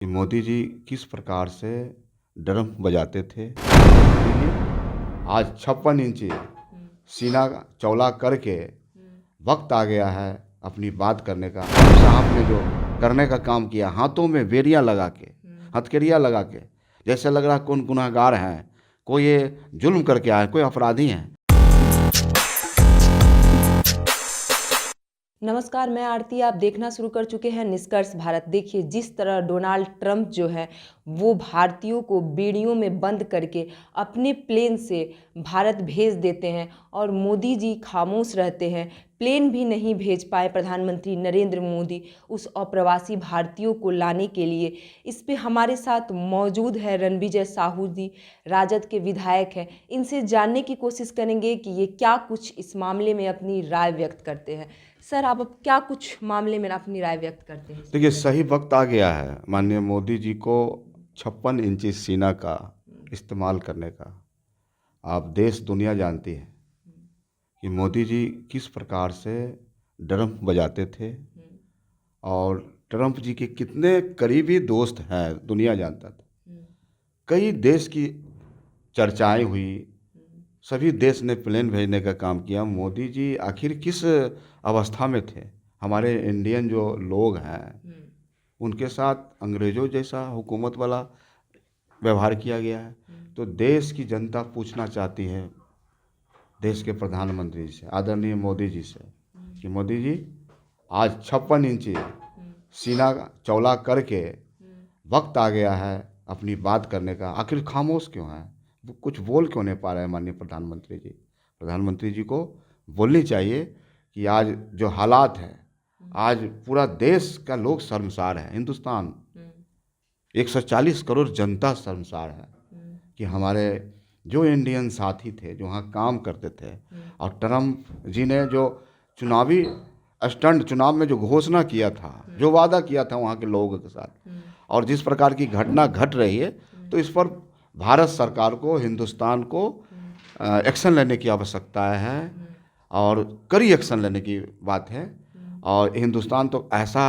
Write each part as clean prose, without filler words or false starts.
कि मोदी जी किस प्रकार से ड्रम बजाते थे। मोदी जी आज 56 इंची सीना चौड़ा करके वक्त आ गया है अपनी बात करने का। साहब ने जो करने का काम किया, हाथों में बेड़ियां लगा के, हथकड़ियाँ लगा के, जैसे लग रहा कौन गुनहगार हैं, कोई ये जुल्म करके आए, कोई अपराधी हैं। नमस्कार, मैं आरती। आप देखना शुरू कर चुके हैं निष्कर्ष भारत। देखिए, जिस तरह डोनाल्ड ट्रंप जो है वो भारतीयों को बेड़ियों में बंद करके अपने प्लेन से भारत भेज देते हैं और मोदी जी खामोश रहते हैं। प्लेन भी नहीं भेज पाए प्रधानमंत्री नरेंद्र मोदी उस अप्रवासी भारतीयों को लाने के लिए। इस पे हमारे साथ मौजूद है रणविजय साहू जी, राजद के विधायक हैं। इनसे जानने की कोशिश करेंगे कि ये क्या कुछ इस मामले में अपनी राय व्यक्त करते हैं। सर, आप अब क्या कुछ मामले में अपनी राय व्यक्त करते हैं? देखिए, सही वक्त आ गया है माननीय मोदी जी को 56 इंची सीना का इस्तेमाल करने का। आप देश दुनिया जानती है कि मोदी जी किस प्रकार से ड्रम बजाते थे और ट्रंप जी के कितने करीबी दोस्त हैं दुनिया जानता था। कई देश की चर्चाएं हुई, सभी देश ने प्लेन भेजने का काम किया। मोदी जी आखिर किस अवस्था में थे? हमारे इंडियन जो लोग हैं उनके साथ अंग्रेज़ों जैसा हुकूमत वाला व्यवहार किया गया है। तो देश की जनता पूछना चाहती है देश के प्रधानमंत्री से, आदरणीय मोदी जी से, कि मोदी जी आज 56 इंची सीना चौड़ा करके वक्त आ गया है अपनी बात करने का। आखिर खामोश क्यों हैं? वो कुछ बोल क्यों नहीं पा रहे हैं माननीय प्रधानमंत्री जी? प्रधानमंत्री जी को बोलनी चाहिए कि आज जो हालात है, आज पूरा देश का लोग शर्मसार है। हिंदुस्तान 140 करोड़ जनता शर्मसार है कि हमारे जो इंडियन साथी थे, जो वहाँ काम करते थे, और ट्रंप जी ने जो चुनावी स्टंट, चुनाव में जो घोषणा किया था, जो वादा किया था वहाँ के लोगों के साथ, और जिस प्रकार की घटना घट रही है, तो इस पर भारत सरकार को, हिंदुस्तान को एक्शन लेने की आवश्यकता है और कड़ी एक्शन लेने की बात है। और हिंदुस्तान तो ऐसा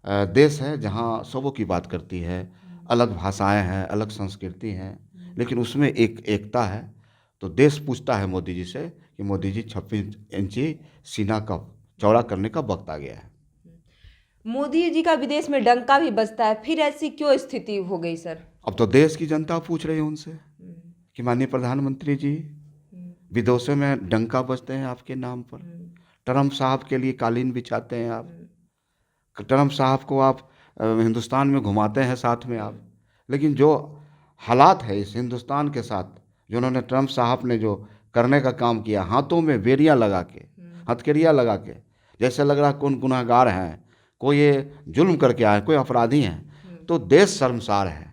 देश है जहाँ सबों की बात करती है, अलग भाषाएं हैं, अलग संस्कृति हैं, लेकिन उसमें एक एकता है। तो देश पूछता है मोदी जी से कि मोदी जी 56 इंची सीना का चौड़ा करने का वक्त आ गया है। मोदी जी का विदेश में डंका भी बजता है, फिर ऐसी क्यों स्थिति हो गई सर? अब तो देश की जनता पूछ रही है उनसे कि माननीय प्रधानमंत्री जी, विदेशों में डंका बजते हैं आपके नाम पर, ट्रंप साहब के लिए कालीन बिछाते हैं आप, ट्रंप साहब को आप हिंदुस्तान में घुमाते हैं साथ में आप, लेकिन जो हालात है इस हिंदुस्तान के साथ, जो उन्होंने ट्रंप साहब ने जो करने का काम किया, हाथों में बेड़ियां लगा के, हथकड़ियाँ लगा के, जैसे लग रहा कौन गुनहगार हैं, कोई ये जुल्म करके आए, कोई अपराधी हैं। तो देश शर्मसार है,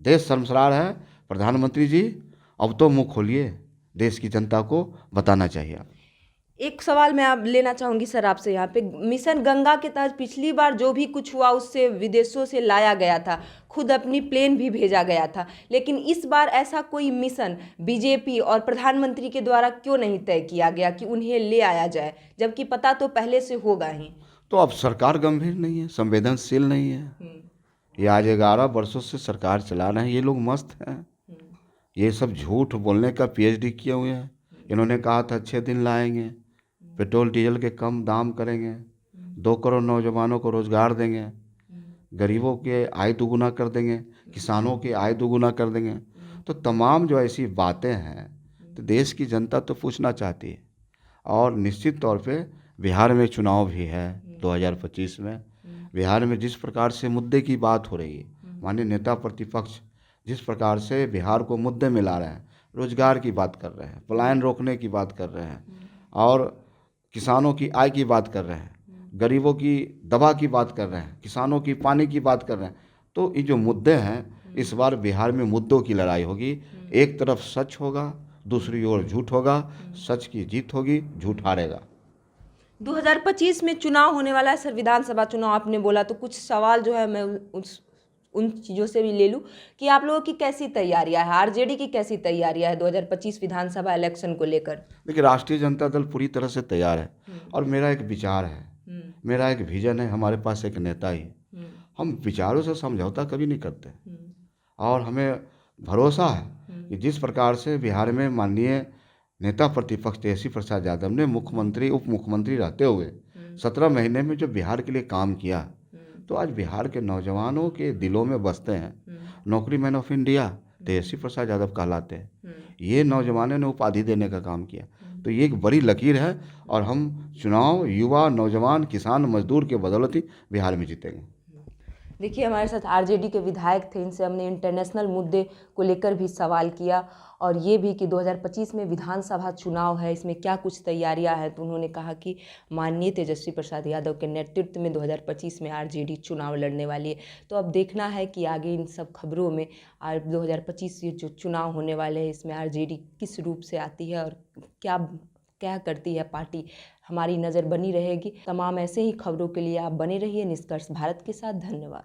देश शर्मसार है। प्रधानमंत्री जी, अब तो मुंह खोलिए, देश की जनता को बताना चाहिए। आप एक सवाल मैं आप लेना चाहूँगी सर आपसे यहाँ पे। मिशन गंगा के तहत पिछली बार जो भी कुछ हुआ उससे विदेशों से लाया गया था, खुद अपनी प्लेन भी भेजा गया था, लेकिन इस बार ऐसा कोई मिशन बीजेपी और प्रधानमंत्री के द्वारा क्यों नहीं तय किया गया कि उन्हें ले आया जाए, जबकि पता तो पहले से होगा ही? तो अब सरकार गंभीर नहीं है, संवेदनशील नहीं है। ये आज 11 वर्षों से सरकार चला रहे हैं, ये लोग मस्त हैं। ये सब झूठ बोलने का पीएचडी किए हुए हैं। इन्होंने कहा था 6 दिन लाएंगे, पेट्रोल डीजल के कम दाम करेंगे, 2 करोड़ नौजवानों को रोजगार देंगे, गरीबों के आय दोगुना कर देंगे, किसानों की आय दोगुना कर देंगे। तो तमाम जो ऐसी बातें हैं, तो देश की जनता तो पूछना चाहती है। और निश्चित तौर पे बिहार में चुनाव भी है 2025 में। बिहार में जिस प्रकार से मुद्दे की बात हो रही है, माननीय नेता प्रतिपक्ष जिस प्रकार से बिहार को मुद्दे में ला रहे हैं, रोजगार की बात कर रहे हैं, पलायन रोकने की बात कर रहे हैं, और किसानों की आय की बात कर रहे हैं, गरीबों की दवा की बात कर रहे हैं, किसानों की पानी की बात कर रहे हैं। तो ये जो मुद्दे हैं, इस बार बिहार में मुद्दों की लड़ाई होगी। एक तरफ सच होगा, दूसरी ओर झूठ होगा। सच की जीत होगी, झूठ हारेगा। 2025 में चुनाव होने वाला है सर, विधानसभा चुनाव आपने बोला, तो कुछ सवाल जो है मैं उन चीज़ों से भी ले लूँ कि आप लोगों की कैसी तैयारियां है, आरजेडी की कैसी तैयारियां है 2025 विधानसभा इलेक्शन को लेकर? देखिए, राष्ट्रीय जनता दल पूरी तरह से तैयार है, और मेरा एक विचार है, मेरा एक विजन है, हमारे पास एक नेता ही। हम विचारों से समझौता कभी नहीं करते और हमें भरोसा है कि जिस प्रकार से बिहार में माननीय नेता प्रतिपक्ष तेजस्वी प्रसाद यादव ने मुख्यमंत्री उप मुख्यमंत्री रहते हुए 17 महीने में जो बिहार के लिए काम किया, तो आज बिहार के नौजवानों के दिलों में बसते हैं। नौकरी man of India Tejashwi Prasad Yadav कहलाते हैं। ये नौजवानों ने उपाधि देने का काम किया, तो ये एक बड़ी लकीर है और हम चुनाव युवा नौजवान किसान मजदूर के बदौलत ही बिहार में जीतेंगे। देखिए, हमारे साथ आरजेडी के विधायक थे, इनसे हमने इंटरनेशनल मुद्दे को लेकर भी सवाल किया और ये भी कि 2025 में विधानसभा चुनाव है, इसमें क्या कुछ तैयारियां हैं। तो उन्होंने कहा कि माननीय तेजस्वी प्रसाद यादव के नेतृत्व में 2025 में आरजेडी चुनाव लड़ने वाली है। तो अब देखना है कि आगे इन सब खबरों में 2025 ये जो चुनाव होने वाले हैं इसमें आरजेडी किस रूप से आती है और क्या क्या करती है पार्टी, हमारी नज़र बनी रहेगी। तमाम ऐसे ही खबरों के लिए आप बने रहिए निष्कर्ष भारत के साथ। धन्यवाद।